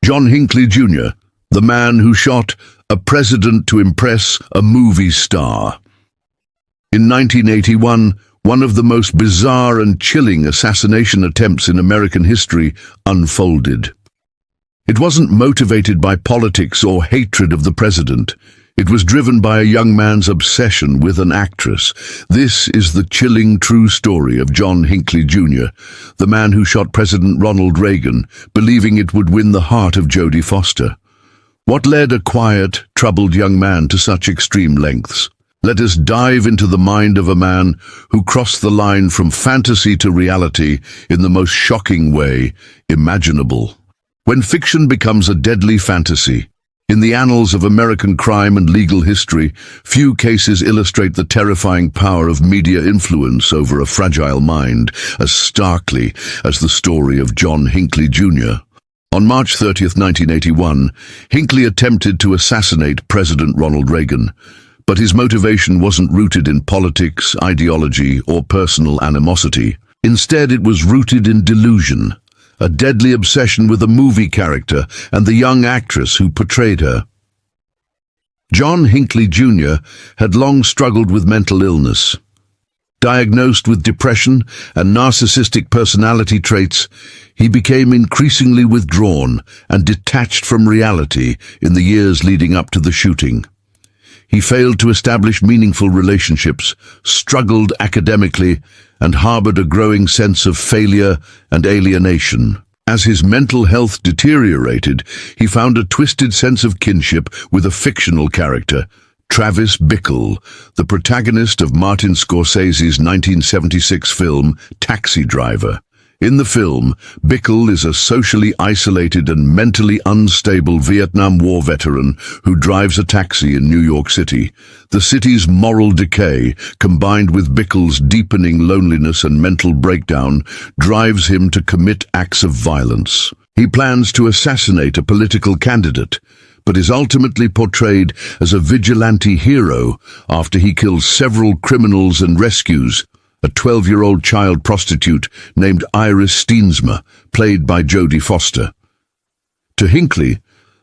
John Hinckley Jr., the man who shot a president to impress a movie star. In 1981, one of the most bizarre and chilling assassination attempts in American history unfolded. It wasn't motivated by politics or hatred of the president. It was driven by a young man's obsession with an actress. This is the chilling true story of John Hinckley Jr., the man who shot President Ronald Reagan, believing it would win the heart of Jodie Foster. What led a quiet, troubled young man to such extreme lengths? Let us dive into the mind of a man who crossed the line from fantasy to reality in the most shocking way imaginable. When fiction becomes a deadly fantasy, in the annals of American crime and legal history, few cases illustrate the terrifying power of media influence over a fragile mind as starkly as the story of John Hinckley Jr. On March 30, 1981, Hinckley attempted to assassinate President Ronald Reagan, but his motivation wasn't rooted in politics, ideology, or personal animosity. Instead, it was rooted in delusion, a deadly obsession with a movie character and the young actress who portrayed her. John Hinckley Jr. had long struggled with mental illness. Diagnosed with depression and narcissistic personality traits, he became increasingly withdrawn and detached from reality in the years leading up to the shooting. He failed to establish meaningful relationships, struggled academically, and harbored a growing sense of failure and alienation. As his mental health deteriorated, he found a twisted sense of kinship with a fictional character, Travis Bickle, the protagonist of Martin Scorsese's 1976 film Taxi Driver. In the film, Bickle is a socially isolated and mentally unstable Vietnam War veteran who drives a taxi in New York City. The city's moral decay, combined with Bickle's deepening loneliness and mental breakdown, drives him to commit acts of violence. He plans to assassinate a political candidate, but is ultimately portrayed as a vigilante hero after he kills several criminals and rescues a 12-year-old child prostitute named Iris Steensma, played by Jodie Foster. To Hinckley,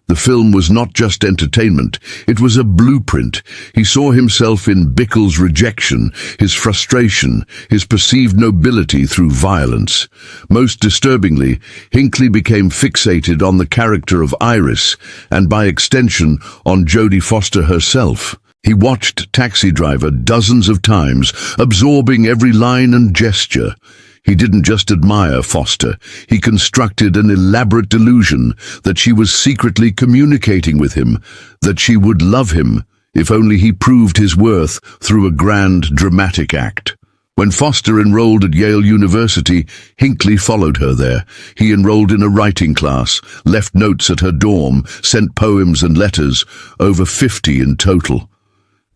the film was not just entertainment, it was a blueprint. He saw himself in Bickle's rejection, his frustration, his perceived nobility through violence. Most disturbingly, Hinckley became fixated on the character of Iris, and by extension, on Jodie Foster herself. He watched Taxi Driver dozens of times, absorbing every line and gesture. He didn't just admire Foster, he constructed an elaborate delusion that she was secretly communicating with him, that she would love him if only he proved his worth through a grand, dramatic act. When Foster enrolled at Yale University, Hinckley followed her there. He enrolled in a writing class, left notes at her dorm, sent poems and letters, over 50 in total.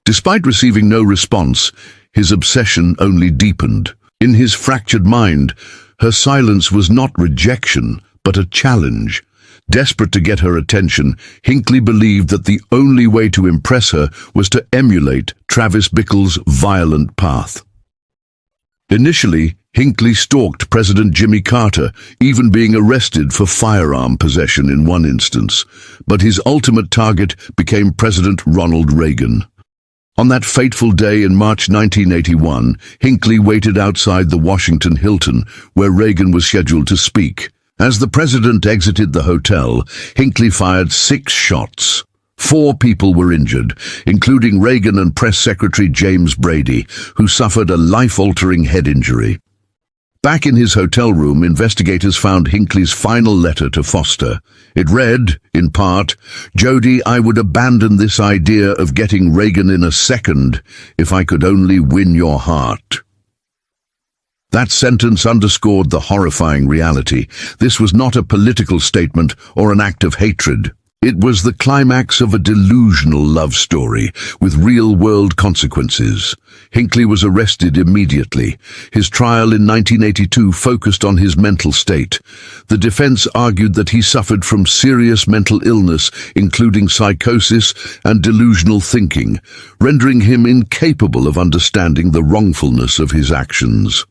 Despite receiving no response, his obsession only deepened. In his fractured mind, her silence was not rejection, but a challenge. Desperate to get her attention, Hinckley believed that the only way to impress her was to emulate Travis Bickle's violent path. Initially, Hinckley stalked President Jimmy Carter, even being arrested for firearm possession in one instance. But his ultimate target became President Ronald Reagan. On that fateful day in March 1981, Hinckley waited outside the Washington Hilton, where Reagan was scheduled to speak. As the president exited the hotel, Hinckley fired 6 shots. 4 people were injured, including Reagan and Press Secretary James Brady, who suffered a life-altering head injury. Back in his hotel room, investigators found Hinckley's final letter to Foster. It read, in part, "Jodie, I would abandon this idea of getting Reagan in a second if I could only win your heart." That sentence underscored the horrifying reality. This was not a political statement or an act of hatred. It was the climax of a delusional love story with real-world consequences. Hinckley was arrested immediately. His trial in 1982 focused on his mental state. The defense argued that he suffered from serious mental illness, including psychosis and delusional thinking, rendering him incapable of understanding the wrongfulness of his actions.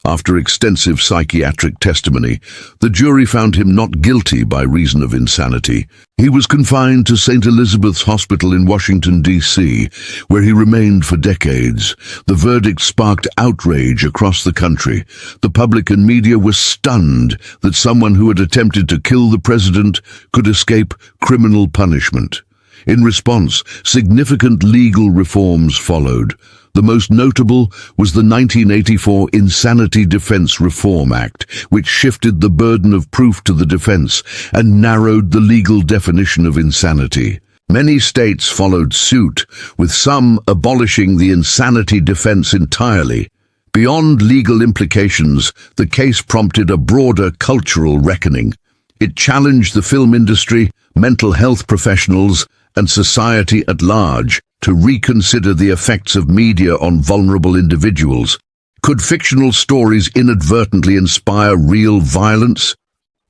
After extensive psychiatric testimony, the jury found him not guilty by reason of insanity. He was confined to St. Elizabeth's Hospital in Washington, D.C, where he remained for decades. The verdict sparked outrage across the country. The public and media were stunned that someone who had attempted to kill the president could escape criminal punishment. In response, significant legal reforms followed. The most notable was the 1984 Insanity Defense Reform Act, which shifted the burden of proof to the defense and narrowed the legal definition of insanity. Many states followed suit, with some abolishing the insanity defense entirely. Beyond legal implications, the case prompted a broader cultural reckoning. It challenged the film industry, mental health professionals, and society at large to reconsider the effects of media on vulnerable individuals. Could fictional stories inadvertently inspire real violence?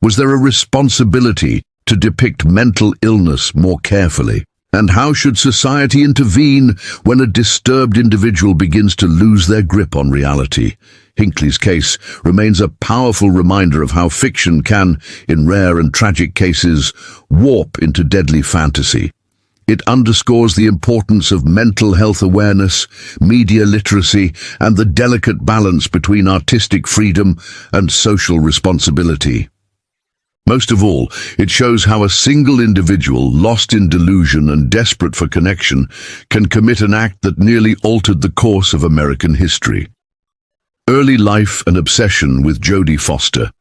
Was there a responsibility to depict mental illness more carefully? And how should society intervene when a disturbed individual begins to lose their grip on reality? Hinckley's case remains a powerful reminder of how fiction can, in rare and tragic cases, warp into deadly fantasy. It underscores the importance of mental health awareness, media literacy, and the delicate balance between artistic freedom and social responsibility. Most of all, it shows how a single individual, lost in delusion and desperate for connection, can commit an act that nearly altered the course of American history. Early life and obsession with Jodie Foster.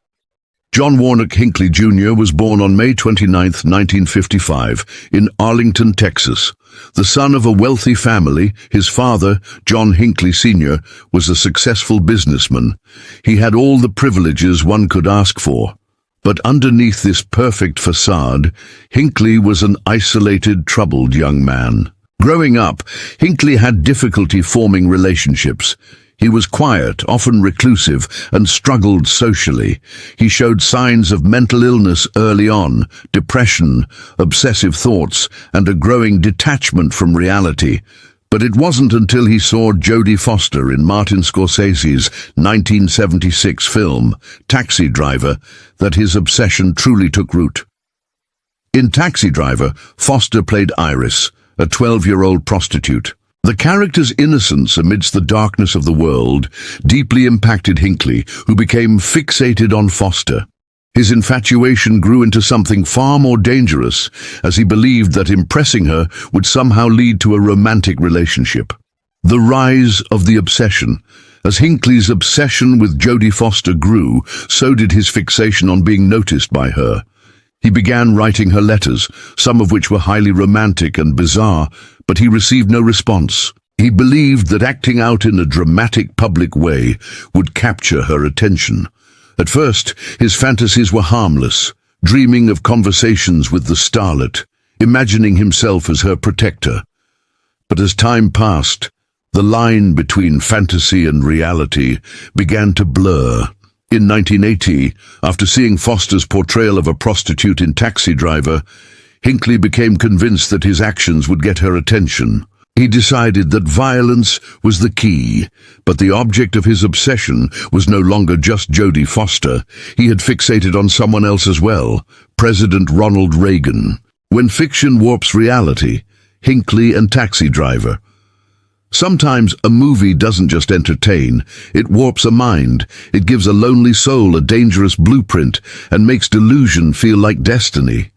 John Hinckley Jr. was born on May 29, 1955, in Arlington, Texas. The son of a wealthy family, his father, John Hinckley Sr., was a successful businessman. He had all the privileges one could ask for. But underneath this perfect facade, Hinckley was an isolated, troubled young man. Growing up, Hinckley had difficulty forming relationships. He was quiet, often reclusive, and struggled socially. He showed signs of mental illness early on, depression, obsessive thoughts, and a growing detachment from reality. But it wasn't until he saw Jodie Foster in Martin Scorsese's 1976 film, Taxi Driver, that his obsession truly took root. In Taxi Driver, Foster played Iris, a 12-year-old prostitute. The character's innocence amidst the darkness of the world deeply impacted Hinckley, who became fixated on Foster. His infatuation grew into something far more dangerous, as he believed that impressing her would somehow lead to a romantic relationship. The rise of the obsession. As Hinckley's obsession with Jodie Foster grew, so did his fixation on being noticed by her. He began writing her letters, some of which were highly romantic and bizarre, but he received no response. He believed that acting out in a dramatic public way would capture her attention. At first, his fantasies were harmless, dreaming of conversations with the starlet, imagining himself as her protector. But as time passed, the line between fantasy and reality began to blur. In 1980, after seeing Foster's portrayal of a prostitute in Taxi Driver, Hinckley became convinced that his actions would get her attention. He decided that violence was the key, but the object of his obsession was no longer just Jodie Foster. He had fixated on someone else as well, President Ronald Reagan. When fiction warps reality, Hinckley and Taxi Driver. Sometimes a movie doesn't just entertain, it warps a mind. It gives a lonely soul a dangerous blueprint and makes delusion feel like destiny.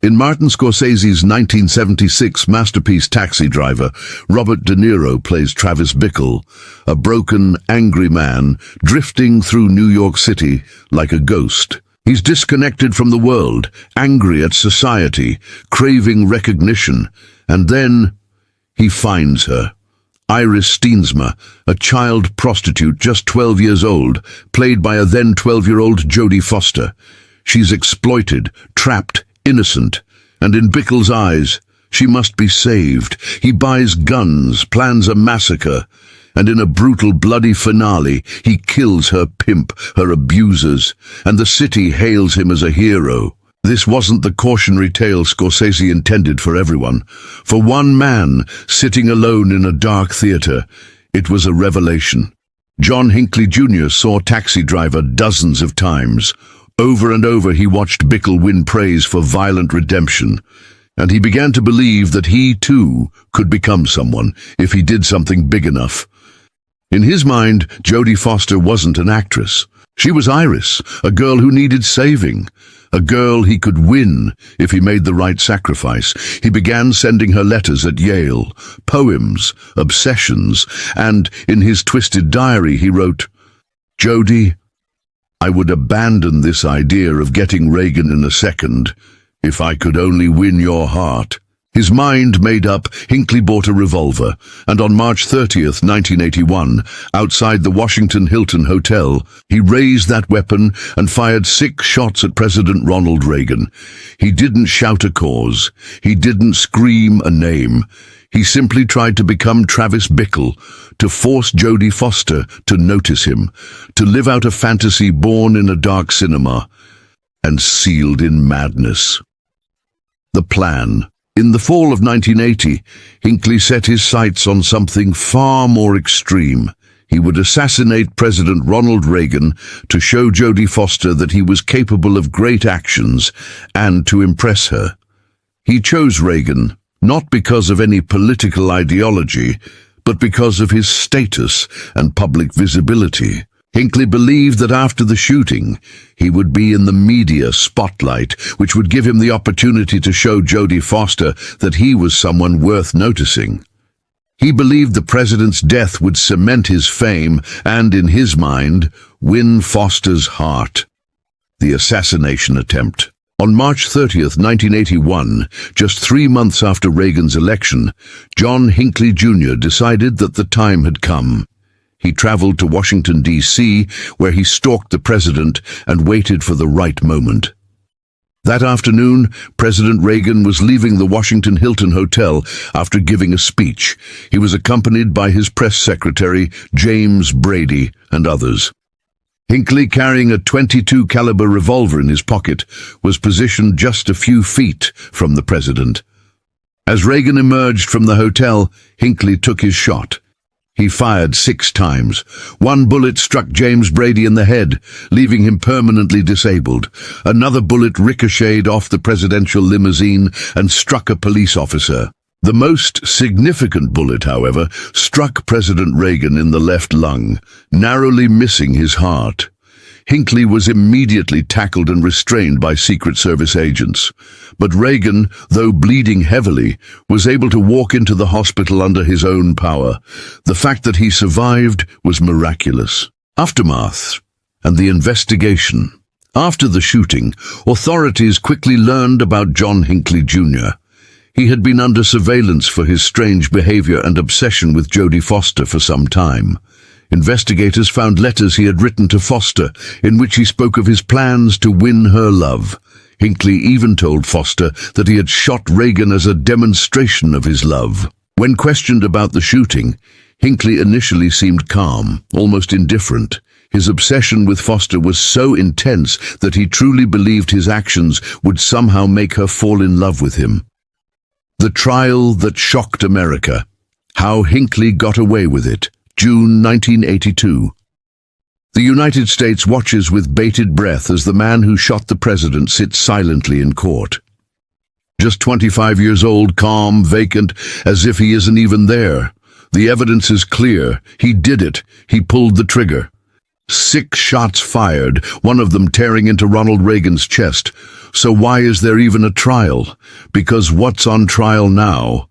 In Martin Scorsese's 1976 masterpiece Taxi Driver, Robert De Niro plays Travis Bickle, a broken, angry man drifting through New York City like a ghost. He's disconnected from the world, angry at society, craving recognition, and then he finds her. Iris Steensma, a child prostitute just 12 years old, played by a then 12-year-old Jodie Foster. She's exploited, trapped, innocent, and in Bickle's eyes, she must be saved. He buys guns, plans a massacre, and in a brutal, bloody finale, he kills her pimp, her abusers, and the city hails him as a hero. This wasn't the cautionary tale Scorsese intended for everyone. For one man, sitting alone in a dark theater, it was a revelation. John Hinckley Jr. saw Taxi Driver dozens of times. Over and over he watched Bickle win praise for violent redemption, and he began to believe that he, too, could become someone if he did something big enough. In his mind, Jodie Foster wasn't an actress. She was Iris, a girl who needed saving, a girl he could win if he made the right sacrifice. He began sending her letters at Yale, poems, obsessions, and in his twisted diary he wrote, "Jodie, I would abandon this idea of getting Reagan in a second if I could only win your heart." His mind made up, Hinckley bought a revolver, and on March 30th, 1981, outside the Washington Hilton Hotel, he raised that weapon and fired 6 shots at President Ronald Reagan. He didn't shout a cause. He didn't scream a name. He simply tried to become Travis Bickle, to force Jodie Foster to notice him, to live out a fantasy born in a dark cinema and sealed in madness. The plan. In the fall of 1980, Hinckley set his sights on something far more extreme. He would assassinate President Ronald Reagan to show Jodie Foster that he was capable of great actions and to impress her. He chose Reagan, not because of any political ideology, but because of his status and public visibility. Hinckley believed that after the shooting, he would be in the media spotlight, which would give him the opportunity to show Jodie Foster that he was someone worth noticing. He believed the president's death would cement his fame and, in his mind, win Foster's heart. The assassination attempt. On March 30th, 1981, just 3 months after Reagan's election, John Hinckley Jr. decided that the time had come. He traveled to Washington, D.C., where he stalked the president and waited for the right moment. That afternoon, President Reagan was leaving the Washington Hilton Hotel after giving a speech. He was accompanied by his press secretary, James Brady, and others. Hinckley, carrying a .22 caliber revolver in his pocket, was positioned just a few feet from the president. As Reagan emerged from the hotel, Hinckley took his shot. He fired 6 times. 1 bullet struck James Brady in the head, leaving him permanently disabled. Another bullet ricocheted off the presidential limousine and struck a police officer. The most significant bullet, however, struck President Reagan in the left lung, narrowly missing his heart. Hinckley was immediately tackled and restrained by Secret Service agents. But Reagan, though bleeding heavily, was able to walk into the hospital under his own power. The fact that he survived was miraculous. Aftermath and the investigation. After the shooting, authorities quickly learned about John Hinckley Jr. He had been under surveillance for his strange behavior and obsession with Jodie Foster for some time. Investigators found letters he had written to Foster, in which he spoke of his plans to win her love. Hinckley even told Foster that he had shot Reagan as a demonstration of his love. When questioned about the shooting, Hinckley initially seemed calm, almost indifferent. His obsession with Foster was so intense that he truly believed his actions would somehow make her fall in love with him. The trial that shocked America. How Hinckley got away with it. June 1982. The United States watches with bated breath as the man who shot the president sits silently in court. Just 25 years old, calm, vacant, as if he isn't even there. The evidence is clear. He did it. He pulled the trigger. 6 shots fired, one of them tearing into Ronald Reagan's chest. So why is there even a trial? Because what's on trial now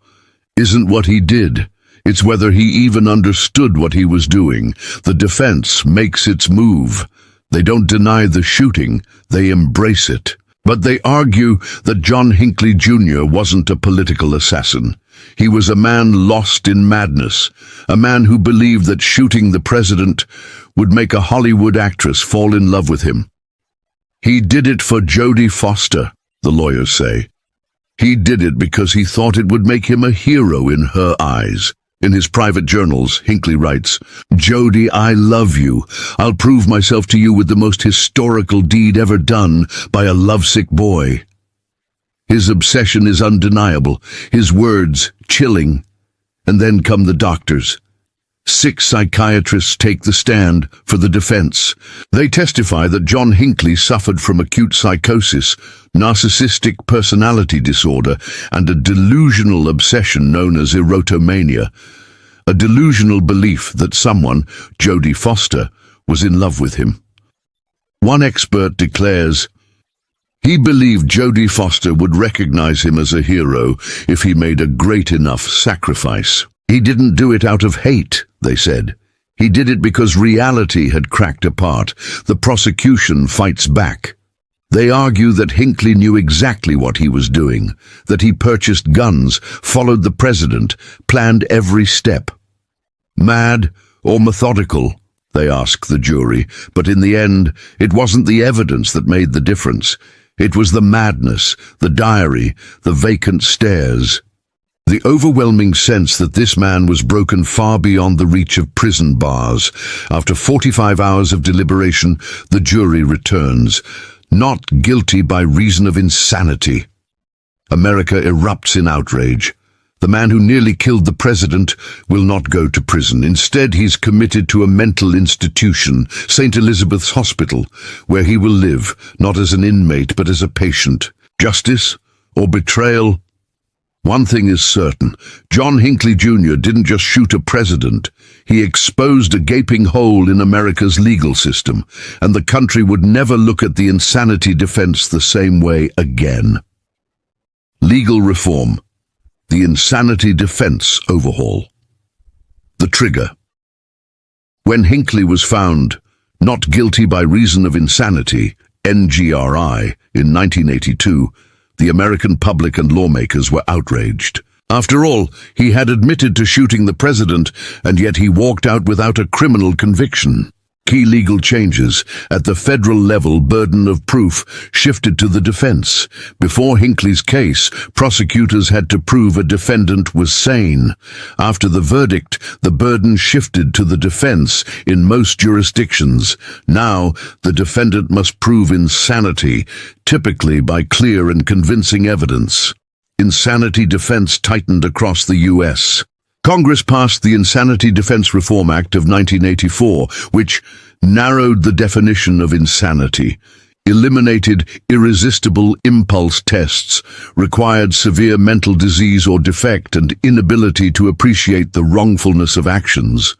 isn't what he did. It's whether he even understood what he was doing. The defense makes its move. They don't deny the shooting, they embrace it. But they argue that John Hinckley Jr. wasn't a political assassin. He was a man lost in madness, a man who believed that shooting the president would make a Hollywood actress fall in love with him. He did it for Jodie Foster, the lawyers say. He did it because he thought it would make him a hero in her eyes. In his private journals, Hinckley writes, "Jodie, I love you. I'll prove myself to you with the most historical deed ever done by a lovesick boy." His obsession is undeniable, his words chilling, and then come the doctors. 6 psychiatrists take the stand for the defense. They testify that John Hinckley suffered from acute psychosis, narcissistic personality disorder, and a delusional obsession known as erotomania, a delusional belief that someone, Jodie Foster, was in love with him. One expert declares, he believed Jodie Foster would recognize him as a hero if he made a great enough sacrifice. He didn't do it out of hate, they said. He did it because reality had cracked apart. The prosecution fights back. They argue that Hinckley knew exactly what he was doing, that he purchased guns, followed the president, planned every step. Mad or methodical, they ask the jury, but in the end, it wasn't the evidence that made the difference. It was the madness, the diary, the vacant stares. The overwhelming sense that this man was broken far beyond the reach of prison bars. After 45 hours of deliberation, the jury returns, not guilty by reason of insanity. America erupts in outrage. The man who nearly killed the president will not go to prison. Instead, he's committed to a mental institution, St. Elizabeth's Hospital, where he will live, not as an inmate but as a patient. Justice or betrayal? One thing is certain, John Hinckley Jr. didn't just shoot a president. He exposed a gaping hole in America's legal system, and the country would never look at the insanity defense the same way again. Legal reform. The insanity defense overhaul. The trigger. When Hinckley was found not guilty by reason of insanity, NGRI, in 1982, the American public and lawmakers were outraged. After all, he had admitted to shooting the president, and yet he walked out without a criminal conviction. Key legal changes. At the federal level, burden of proof shifted to the defense. Before Hinckley's case, prosecutors had to prove a defendant was sane. After the verdict, the burden shifted to the defense in most jurisdictions. Now, the defendant must prove insanity, typically by clear and convincing evidence. Insanity defense tightened across the U.S. Congress passed the Insanity Defense Reform Act of 1984, which narrowed the definition of insanity, eliminated irresistible impulse tests, required severe mental disease or defect and inability to appreciate the wrongfulness of actions.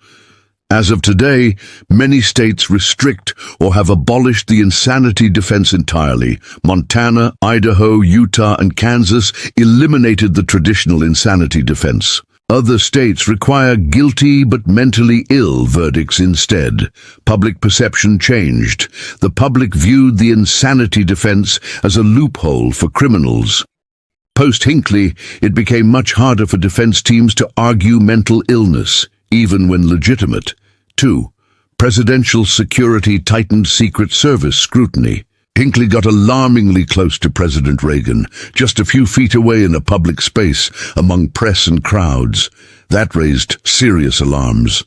As of today, many states restrict or have abolished the insanity defense entirely. Montana, Idaho, Utah, and Kansas eliminated the traditional insanity defense. Other states require guilty but mentally ill verdicts instead. Public perception changed. The public viewed the insanity defense as a loophole for criminals. Post-Hinckley, it became much harder for defense teams to argue mental illness, even when legitimate. 2. Presidential security tightened Secret Service scrutiny. Hinckley got alarmingly close to President Reagan, just a few feet away in a public space among press and crowds. That raised serious alarms.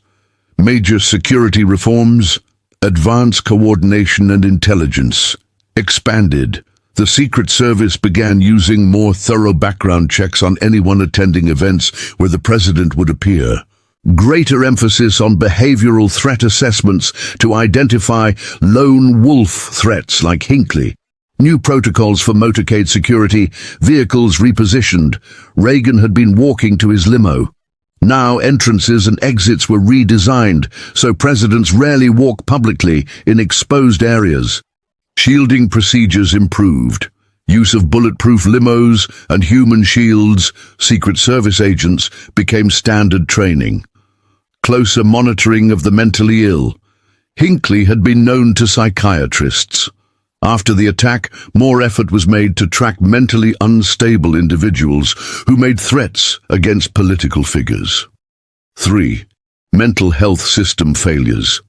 Major security reforms, advanced coordination and intelligence, expanded. The Secret Service began using more thorough background checks on anyone attending events where the president would appear. Greater emphasis on behavioral threat assessments to identify lone wolf threats like Hinckley. New protocols for motorcade security, vehicles repositioned. Reagan had been walking to his limo. Now entrances and exits were redesigned, so presidents rarely walk publicly in exposed areas. Shielding procedures improved. Use of bulletproof limos and human shields, Secret Service agents, became standard training. Closer monitoring of the mentally ill. Hinckley had been known to psychiatrists. After the attack, more effort was made to track mentally unstable individuals who made threats against political figures. 3. Mental health system failures.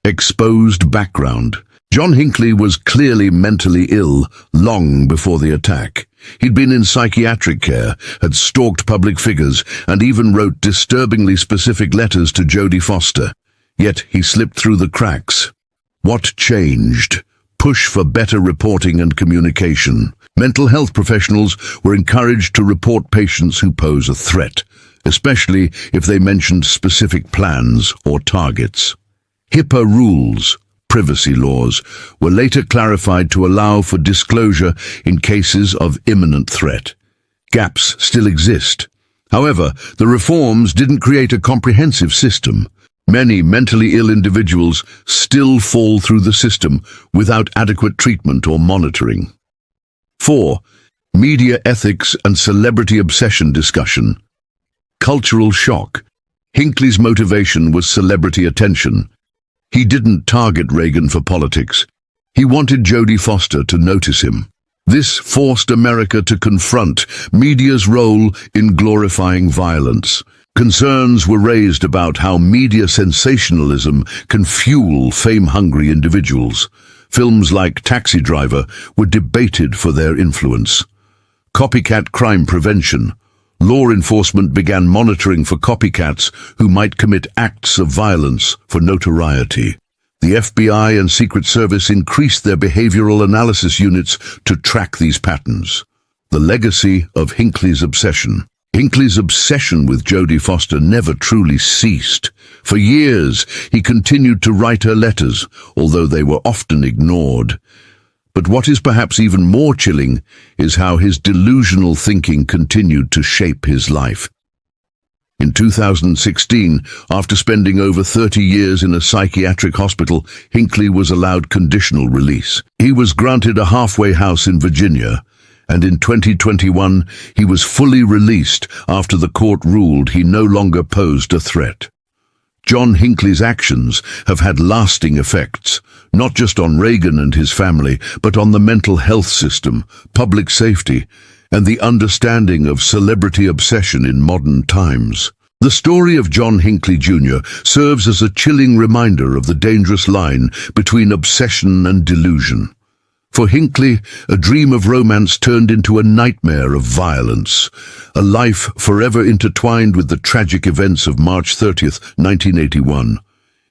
Exposed background. John Hinckley was clearly mentally ill long before the attack. He'd been in psychiatric care, had stalked public figures, and even wrote disturbingly specific letters to Jodie Foster. Yet he slipped through the cracks. What changed? Push for better reporting and communication. Mental health professionals were encouraged to report patients who pose a threat, especially if they mentioned specific plans or targets. HIPAA rules, privacy laws, were later clarified to allow for disclosure in cases of imminent threat. Gaps still exist. However, the reforms didn't create a comprehensive system. Many mentally ill individuals still fall through the system without adequate treatment or monitoring. 4. Media ethics and celebrity obsession discussion. Cultural shock. Hinckley's motivation was celebrity attention. He didn't target Reagan for politics. He wanted Jodie Foster to notice him. This forced America to confront media's role in glorifying violence. Concerns were raised about how media sensationalism can fuel fame-hungry individuals. Films like Taxi Driver were debated for their influence. Copycat crime prevention. Law enforcement began monitoring for copycats who might commit acts of violence for notoriety. The FBI and Secret Service increased their behavioral analysis units to track these patterns. The legacy of Hinckley's obsession. Hinckley's obsession with Jodie Foster never truly ceased. For years, he continued to write her letters, although they were often ignored. But what is perhaps even more chilling is how his delusional thinking continued to shape his life. In 2016, after spending over 30 years in a psychiatric hospital, Hinckley was allowed conditional release. He was granted a halfway house in Virginia, and in 2021 he was fully released after the court ruled he no longer posed a threat. John Hinckley's actions have had lasting effects, not just on Reagan and his family, but on the mental health system, public safety, and the understanding of celebrity obsession in modern times. The story of John Hinckley Jr. serves as a chilling reminder of the dangerous line between obsession and delusion. For Hinckley, a dream of romance turned into a nightmare of violence, a life forever intertwined with the tragic events of March 30th, 1981.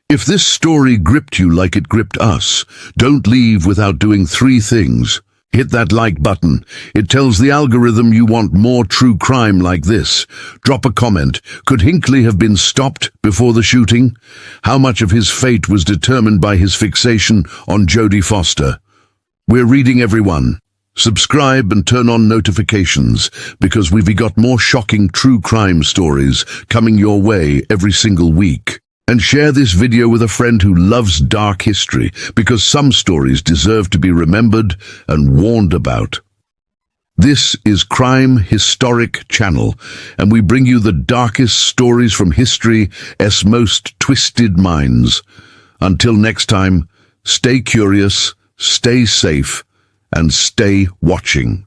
If this story gripped you like it gripped us, don't leave without doing 3 things. Hit that like button. It tells the algorithm you want more true crime like this. Drop a comment. Could Hinckley have been stopped before the shooting? How much of his fate was determined by his fixation on Jodie Foster? We're reading everyone. Subscribe and turn on notifications because we've got more shocking true crime stories coming your way every single week. And share this video with a friend who loves dark history because some stories deserve to be remembered and warned about. This is Crime Historic Channel, and we bring you the darkest stories from history's most twisted minds. Until next time, stay curious, stay safe, and stay watching.